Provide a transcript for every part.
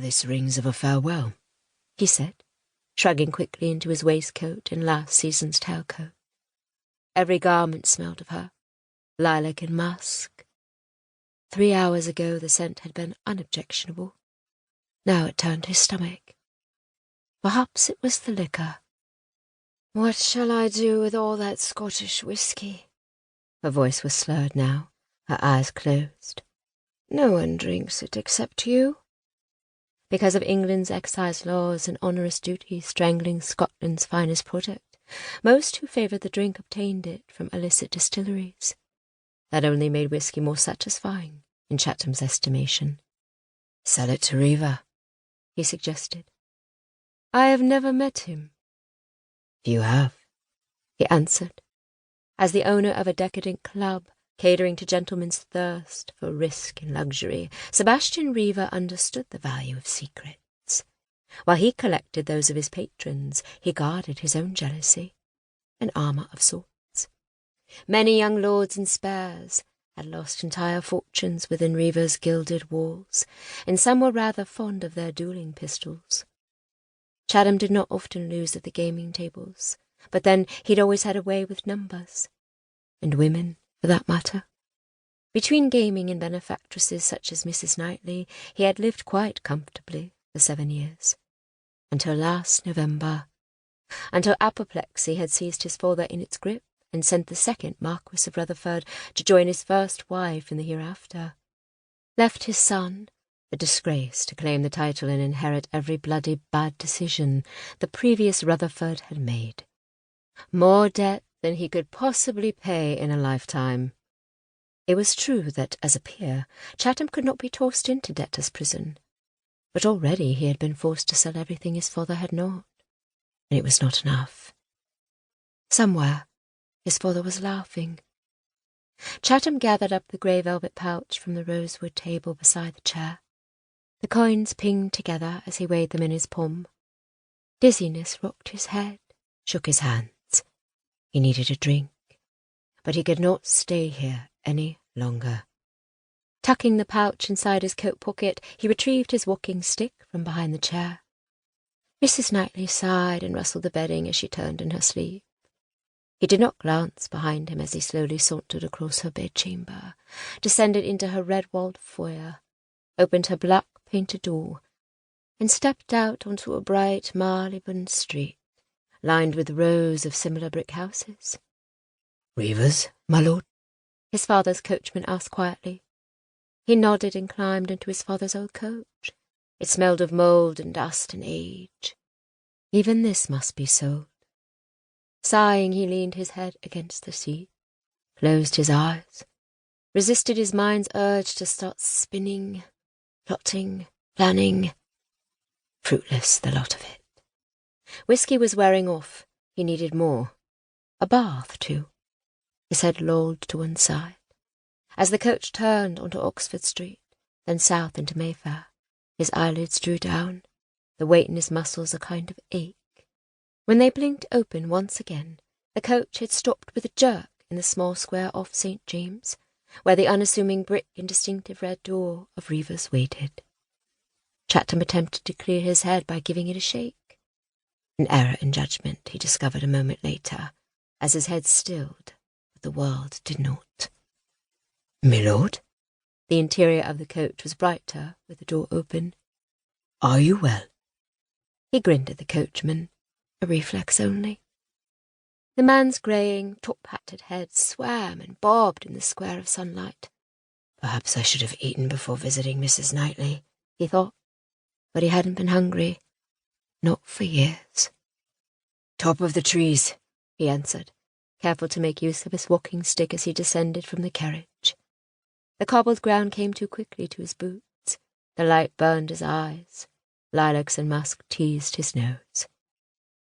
"This rings of a farewell," he said, shrugging quickly into his waistcoat and last season's tailcoat. Every garment smelled of her, lilac and musk. 3 hours ago the scent had been unobjectionable. Now it turned his stomach. Perhaps it was the liquor. "What shall I do with all that Scottish whisky?" Her voice was slurred now, her eyes closed. "No one drinks it except you." Because of England's excise laws and onerous duties strangling Scotland's finest product, most who favoured the drink obtained it from illicit distilleries. That only made whisky more satisfying, in Chatham's estimation. "Sell it to Riva," he suggested. "I have never met him." "You have," he answered. As the owner of a decadent club, catering to gentlemen's thirst for risk and luxury, Sebastian Riva understood the value of secrets. While he collected those of his patrons, he guarded his own jealousy, an armour of sorts. Many young lords and spares had lost entire fortunes within Riva's gilded walls, and some were rather fond of their duelling pistols. Chatham did not often lose at the gaming tables, but then he'd always had a way with numbers. And women, for that matter. Between gaming and benefactresses such as Mrs. Knightley, he had lived quite comfortably for 7 years. Until last November. Until apoplexy had seized his father in its grip and sent the second Marquess of Rutherford to join his first wife in the hereafter. Left his son, the disgrace, to claim the title and inherit every bloody bad decision the previous Rutherford had made. More debt than he could possibly pay in a lifetime. It was true that, as a peer, Chatham could not be tossed into debtor's prison, but already he had been forced to sell everything his father had not, and it was not enough. Somewhere, his father was laughing. Chatham gathered up the grey velvet pouch from the rosewood table beside the chair. The coins pinged together as he weighed them in his palm. Dizziness rocked his head, shook his hands. He needed a drink, but he could not stay here any longer. Tucking the pouch inside his coat pocket, he retrieved his walking stick from behind the chair. Mrs. Knightley sighed and rustled the bedding as she turned in her sleep. He did not glance behind him as he slowly sauntered across her bedchamber, descended into her red-walled foyer, opened her black-painted door, and stepped out onto a bright Marylebone street, lined with rows of similar brick houses. "Riva's, my lord?" his father's coachman asked quietly. He nodded and climbed into his father's old coach. It smelled of mould and dust and age. Even this must be sold. Sighing, he leaned his head against the seat, closed his eyes, resisted his mind's urge to start spinning, plotting, planning. Fruitless, the lot of it. Whisky was wearing off. He needed more. A bath, too. His head lolled to one side. As the coach turned onto Oxford Street, then south into Mayfair, his eyelids drew down, the weight in his muscles a kind of ache. When they blinked open once again, the coach had stopped with a jerk in the small square off St. James, where the unassuming brick and distinctive red door of Riva's waited. Chatham attempted to clear his head by giving it a shake. An error in judgment, he discovered a moment later, as his head stilled, but the world did not. "My lord?" The interior of the coach was brighter with the door open. "Are you well?" He grinned at the coachman, a reflex only. The man's greying, top-hatted head swam and bobbed in the square of sunlight. Perhaps I should have eaten before visiting Mrs. Knightley, he thought, but he hadn't been hungry. Not for years. "Top of the trees," he answered, careful to make use of his walking stick as he descended from the carriage. The cobbled ground came too quickly to his boots. The light burned his eyes. Lilacs and musk teased his nose.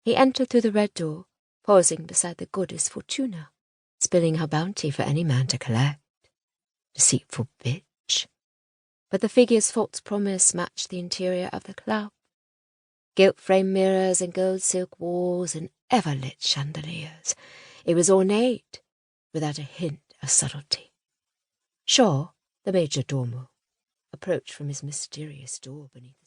He entered through the red door, pausing beside the goddess Fortuna, spilling her bounty for any man to collect. Deceitful bitch. But the figure's false promise matched the interior of the club. Gilt-framed mirrors and gold silk walls and ever-lit chandeliers. It was ornate, without a hint of subtlety. Shaw, the major domo, approached from his mysterious door beneath the